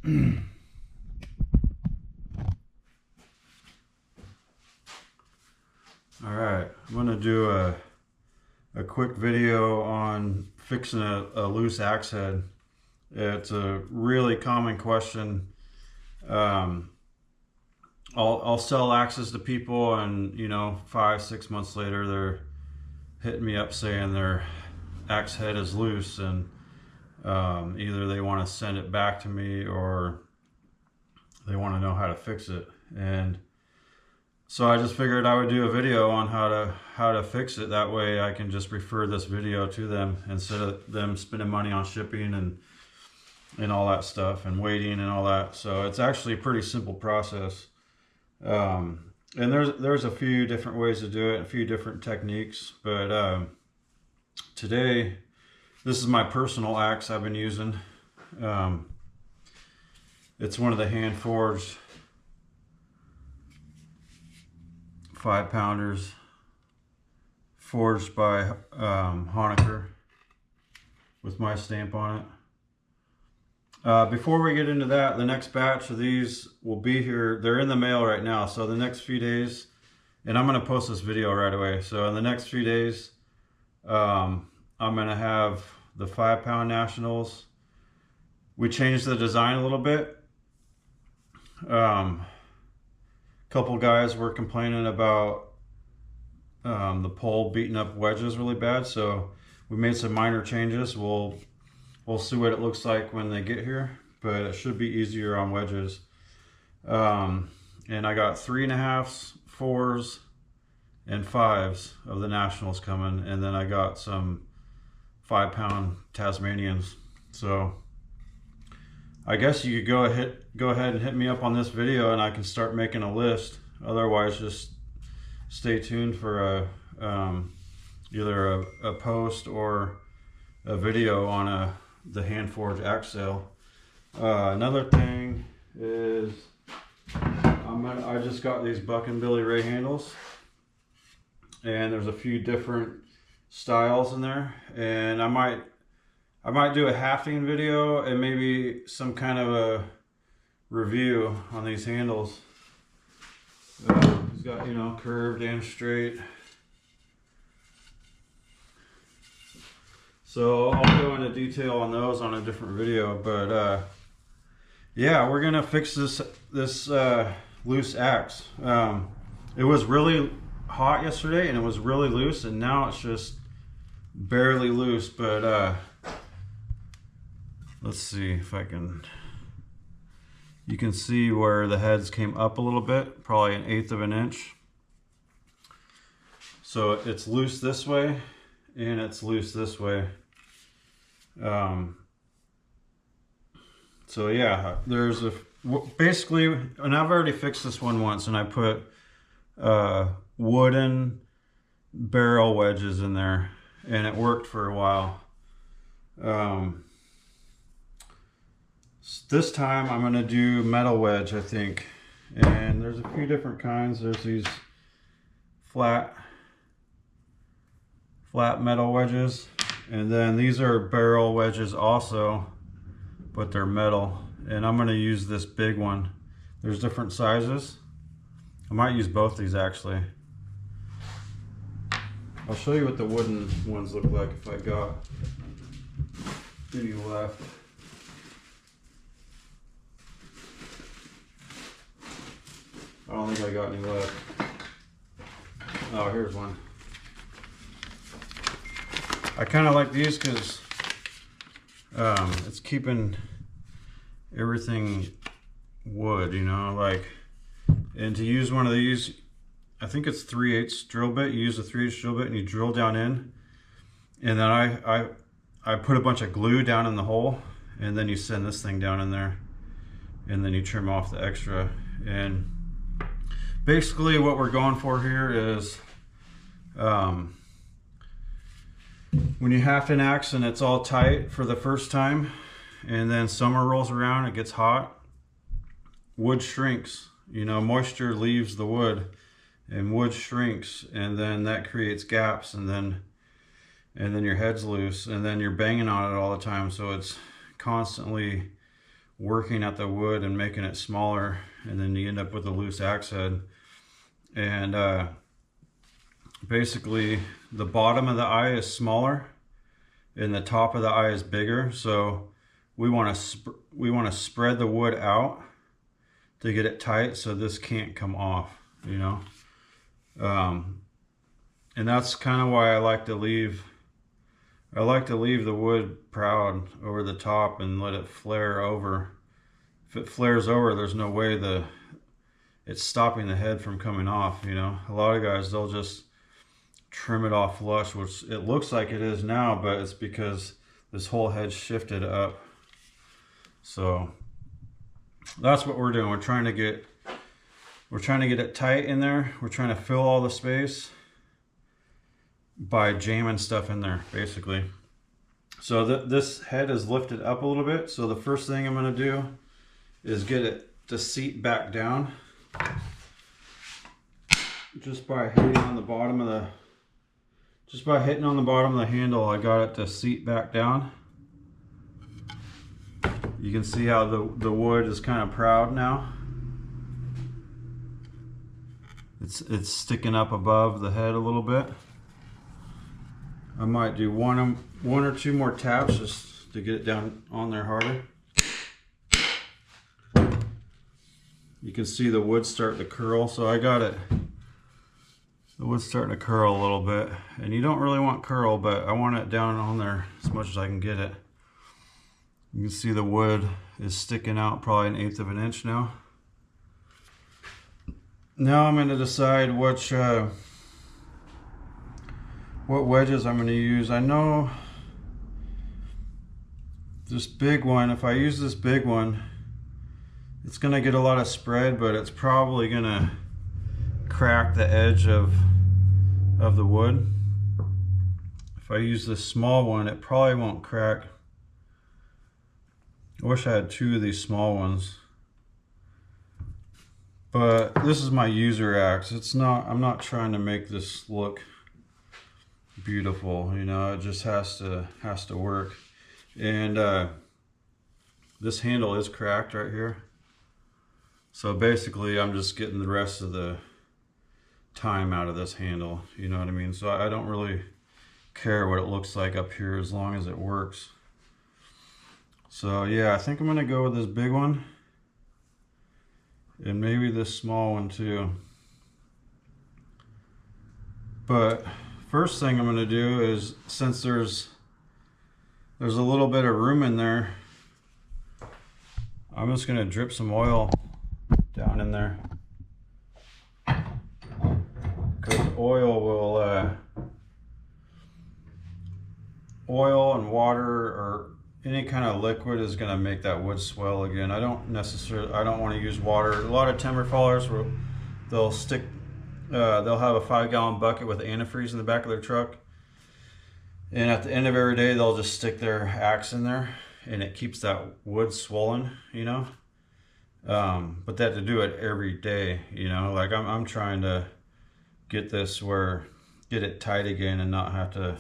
All right, I'm gonna do a quick video on fixing a loose axe head. It's a really common question. I'll sell axes to people, and 5-6 months later they're hitting me up saying their axe head is loose, and either they want to send it back to me or they want to know how to fix it. And so I just figured I would do a video on how to fix it. That way I can just refer this video to them instead of them spending money on shipping and all that stuff and waiting and all that. So it's actually a pretty simple process. And there's a few different ways to do it, a few different techniques, but today this is my personal axe I've been using. It's one of the hand forged 5-pounders, forged by Honecker with my stamp on it. Before we get into that, the next batch of these will be here. They're in the mail right now, so the next few days, and I'm going to post this video right away. So in the next few days, I'm going to have the 5-pound Nationals. We changed the design a little bit. Couple guys were complaining about the pole beating up wedges really bad, so we made some minor changes. We'll see what it looks like when they get here, but it should be easier on wedges. And I got 3.5s, 4s, and 5s of the Nationals coming, and then I got some 5-pound Tasmanians. So I guess you could go ahead and hit me up on this video, and I can start making a list. Otherwise, just stay tuned for either a post or a video on the hand forged axe sale. Another thing is I just got these Buck and Billy Ray handles, and there's a few different styles in there, and I might do a hafting video and maybe some kind of a review on these handles. It's got, curved and straight. So I'll go into detail on those on a different video, but yeah, we're gonna fix this loose axe. It was really hot yesterday and it was really loose, and now it's just barely loose, but let's see if I can. You can see where the heads came up a little bit, probably 1/8 of an inch. So it's loose this way and it's loose this way. So yeah, there's basically, and I've already fixed this one once, and I put wooden barrel wedges in there, and it worked for a while. This time I'm going to do metal wedge, I think, and there's a few different kinds. There's these flat metal wedges, and then these are barrel wedges also, but they're metal, and I'm going to use this big one. There's different sizes. I might use both these actually. I'll show you what the wooden ones look like if I got any left. I don't think I got any left. Oh, here's one. I kind of like these because it's keeping everything wood, and to use one of these, I think it's 3/8 drill bit. You use a 3/8 drill bit and you drill down in, and then I put a bunch of glue down in the hole, and then you send this thing down in there, and then you trim off the extra. And basically what we're going for here is when you haft an axe and it's all tight for the first time, and then summer rolls around, it gets hot, wood shrinks. Moisture leaves the wood and wood shrinks, and then that creates gaps, and then your head's loose, and then you're banging on it all the time, so it's constantly working at the wood and making it smaller, and then you end up with a loose axe head. And basically the bottom of the eye is smaller and the top of the eye is bigger, so we want to spread the wood out to get it tight so this can't come off, you know. And that's kind of why I like to leave the wood proud over the top and let it flare over. If it flares over, there's no way it's stopping the head from coming off, you know. A lot of guys, they'll just trim it off flush, which it looks like it is now, but it's because this whole head shifted up. So that's what we're doing. We're trying to get it tight in there. We're trying to fill all the space by jamming stuff in there, basically. So this head is lifted up a little bit. So the first thing I'm going to do is get it to seat back down, just by hitting on the bottom of the handle. I got it to seat back down. You can see how the wood is kind of proud now. It's sticking up above the head a little bit. I might do one or two more taps just to get it down on there harder. You can see the wood start to curl, so I got it. The wood's starting to curl a little bit, and you don't really want curl, but I want it down on there as much as I can get it. You can see the wood is sticking out probably 1/8 of an inch now. Now I'm going to decide what wedges I'm going to use. I know this big one, if I use this big one, it's going to get a lot of spread, but it's probably going to crack the edge of the wood. If I use this small one, it probably won't crack. I wish I had 2 of these small ones. But this is my user axe. I'm not trying to make this look beautiful, you know. It just has to work. And this handle is cracked right here. So basically I'm just getting the rest of the time out of this handle, you know what I mean? So I don't really care what it looks like up here as long as it works. So yeah, I think I'm gonna go with this big one and maybe this small one too. But first thing I'm gonna do is, since there's a little bit of room in there, I'm just gonna drip some oil down in there, because oil will oil and water or any kind of liquid is going to make that wood swell again. I don't want to use water. A lot of timber fallers, they'll have a 5-gallon bucket with antifreeze in the back of their truck, and at the end of every day they'll just stick their axe in there, and it keeps that wood swollen, you know. But they have to do it every day, you know. Like I'm trying to get it tight again and not have to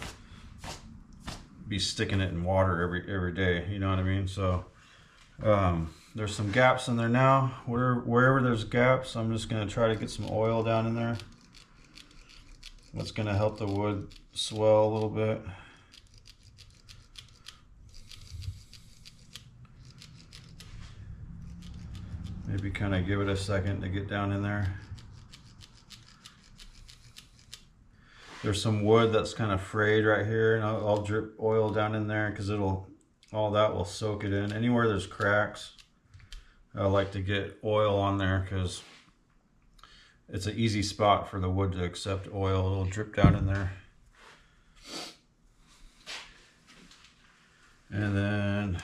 be sticking it in water every day, you know what I mean? So there's some gaps in there now. Wherever there's gaps, I'm just going to try to get some oil down in there. That's going to help the wood swell a little bit. Maybe kind of give it a second to get down in there. There's some wood that's kind of frayed right here, and I'll drip oil down in there because all that will soak it in. Anywhere there's cracks, I like to get oil on there because it's an easy spot for the wood to accept oil. It'll drip down in there. And then,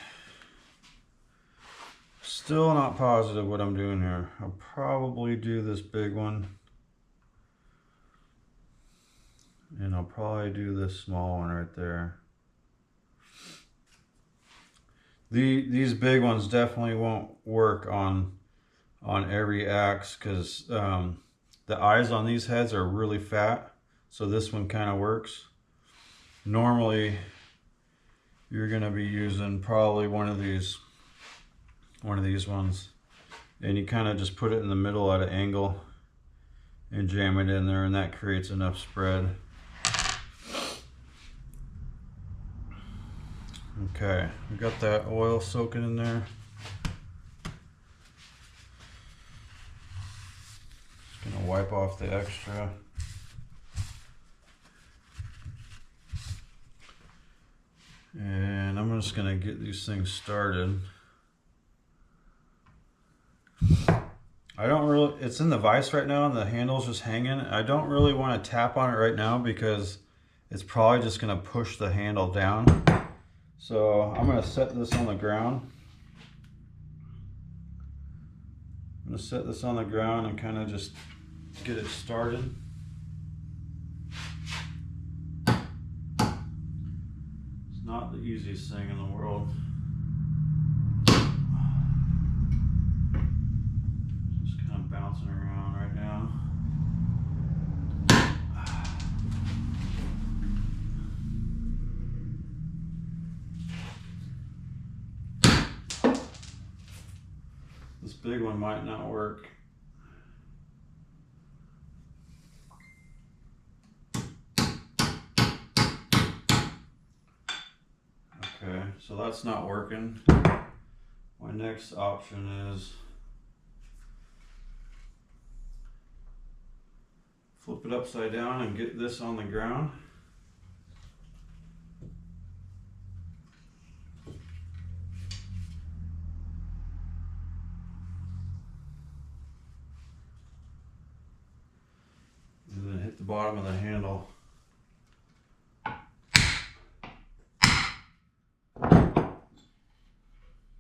still not positive what I'm doing here. I'll probably do this big one. And I'll probably do this small one right there. These big ones definitely won't work on every axe, because the eyes on these heads are really fat. So this one kind of works. Normally, you're going to be using probably one of these one of these ones, and you kind of just put it in the middle at an angle and jam it in there, and that creates enough spread. Okay, we got that oil soaking in there. Just gonna wipe off the extra. And I'm just gonna get these things started. I don't really, it's in the vise right now and the handle's just hanging. I don't really want to tap on it right now because it's probably just gonna push the handle down. So I'm gonna set this on the ground. I'm gonna set this on the ground and kind of just get it started. It's not the easiest thing in the world. Just kind of bouncing around right now. This big one might not work. Okay, so that's not working. My next option is flip it upside down and get this on the ground. And then hit the bottom of the handle.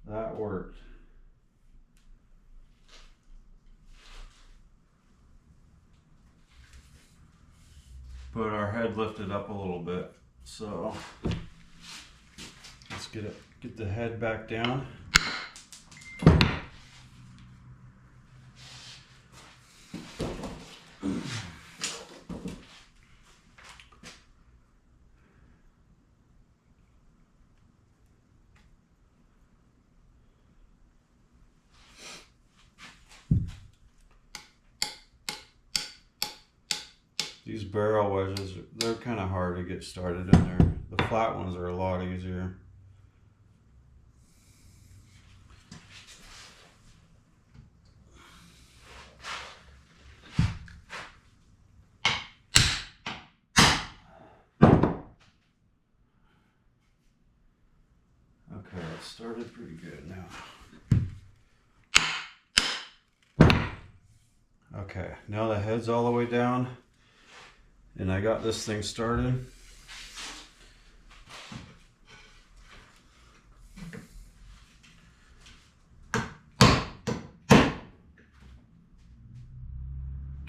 That worked. But our head lifted up a little bit. So let's get the head back down. These barrel wedges, they're kind of hard to get started in there. The flat ones are a lot easier. Okay, it started pretty good now. Okay, now the head's all the way down. And I got this thing started.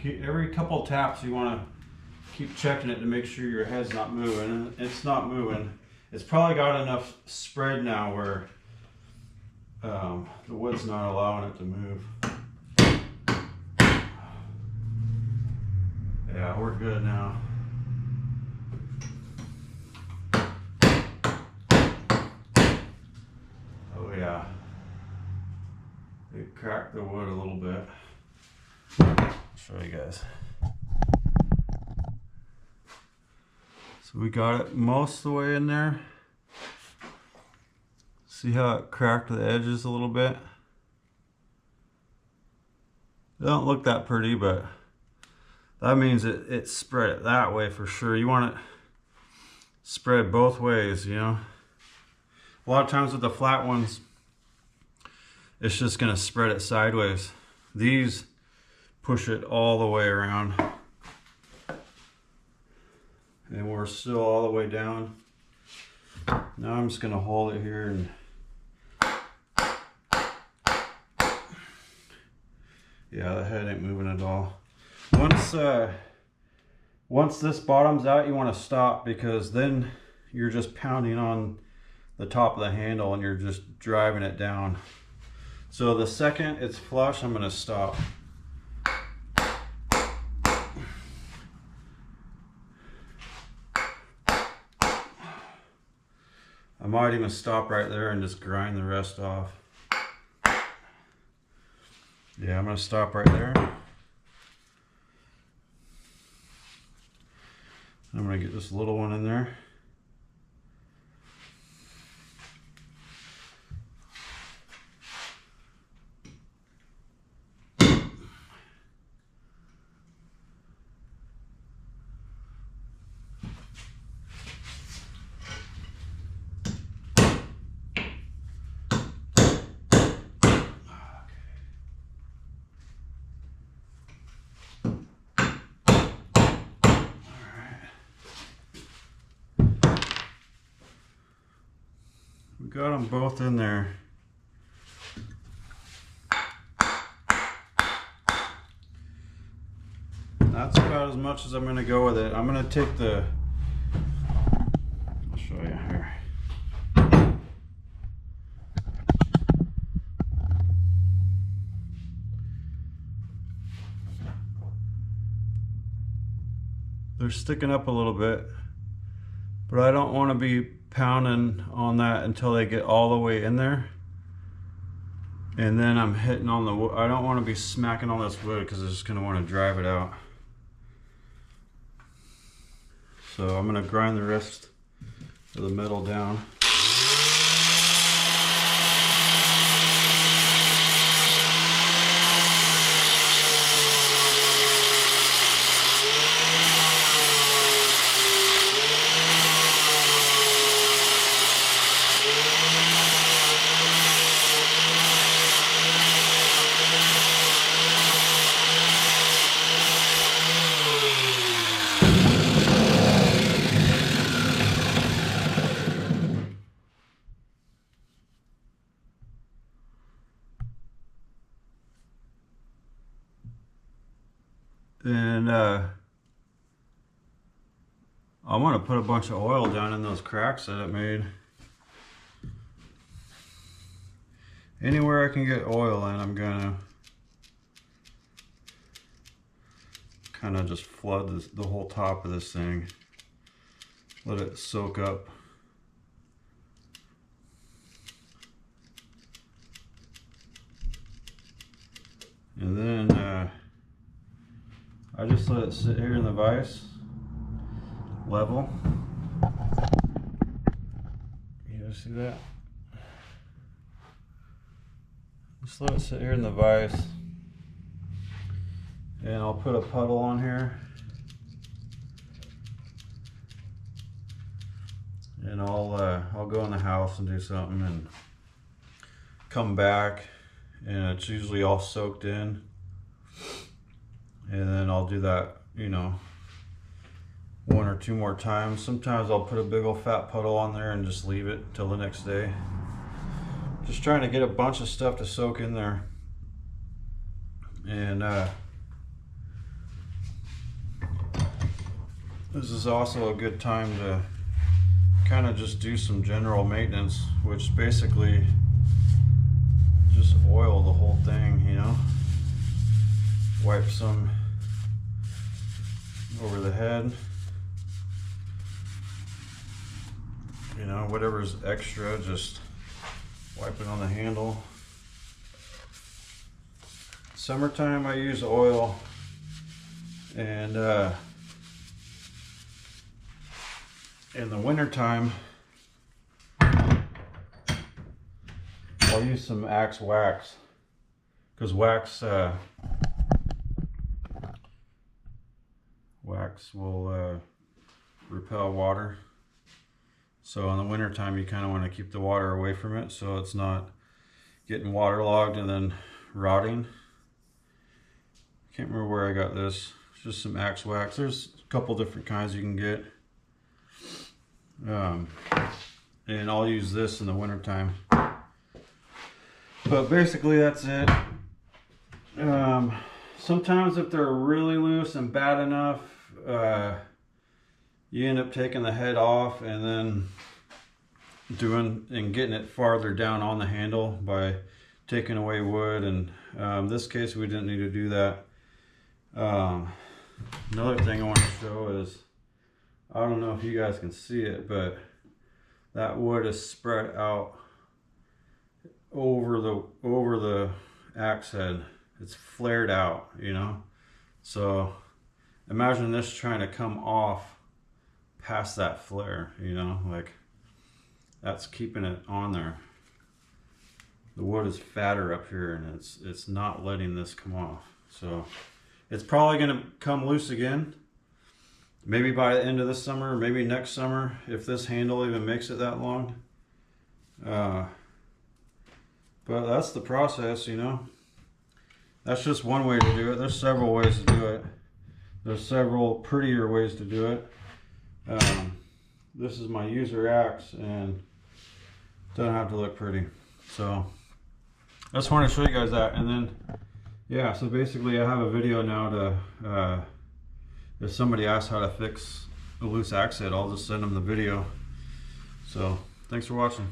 Every couple taps you want to keep checking it to make sure your head's not moving. And it's not moving. It's probably got enough spread now where the wood's not allowing it to move. Yeah, we're good now. Oh yeah. It cracked the wood a little bit. I'll show you guys. So we got it most of the way in there. See how it cracked the edges a little bit? They don't look that pretty, but that means it spread it that way for sure. You want it spread both ways, you know. A lot of times with the flat ones, it's just gonna spread it sideways. These push it all the way around. And we're still all the way down. Now I'm just gonna hold it here and yeah, the head ain't moving at all. Once this bottoms out, you want to stop because then you're just pounding on the top of the handle and you're just driving it down. So the second it's flush, I'm going to stop. I might even stop right there and just grind the rest off. Yeah, I'm gonna stop right there. I'm gonna get this little one in there. We got them both in there. That's about as much as I'm going to go with it. I'm going to take the, I'll show you here. They're sticking up a little bit, but I don't want to be pounding on that until they get all the way in there. And then I'm hitting on the wood. I don't want to be smacking on this wood because I'm just going to want to drive it out. So I'm going to grind the rest of the metal down. And I'm gonna put a bunch of oil down in those cracks that it made. Anywhere I can get oil in, I'm gonna kind of just flood the whole top of this thing. Let it soak up. And then I just let it sit here in the vise, level. You guys see that? Just let it sit here in the vise. And I'll put a puddle on here. And I'll go in the house and do something and come back, and it's usually all soaked in. And then I'll do that, you know, 1 or 2 more times. Sometimes I'll put a big old fat puddle on there and just leave it till the next day. Just trying to get a bunch of stuff to soak in there. And this is also a good time to kind of just do some general maintenance, which basically just oil the whole thing, you know. Wipe some over the head, you know, whatever's extra, just wipe it on the handle. Summertime I use oil, and in the wintertime I'll use some Axe wax, because wax will repel water. So in the wintertime you kind of want to keep the water away from it so it's not getting waterlogged and then rotting. Can't remember where I got this. It's just some Axe wax. There's a couple different kinds you can get. And I'll use this in the wintertime. But basically that's it. Sometimes if they're really loose and bad enough, you end up taking the head off and then getting it farther down on the handle by taking away wood. And in this case we didn't need to do that. Another thing I want to show is, I don't know if you guys can see it, but that wood is spread out over the axe head. it's flared out, you know. So imagine this trying to come off past that flare, you know, like that's keeping it on there. The wood is fatter up here and it's not letting this come off. So it's probably going to come loose again. Maybe by the end of this summer, maybe next summer, if this handle even makes it that long. But that's the process, you know. That's just one way to do it. There's several ways to do it. There's several prettier ways to do it. This is my user axe and it doesn't have to look pretty. So I just want to show you guys that. And then, yeah, so basically I have a video now to, if somebody asks how to fix a loose axe head, I'll just send them the video. So thanks for watching.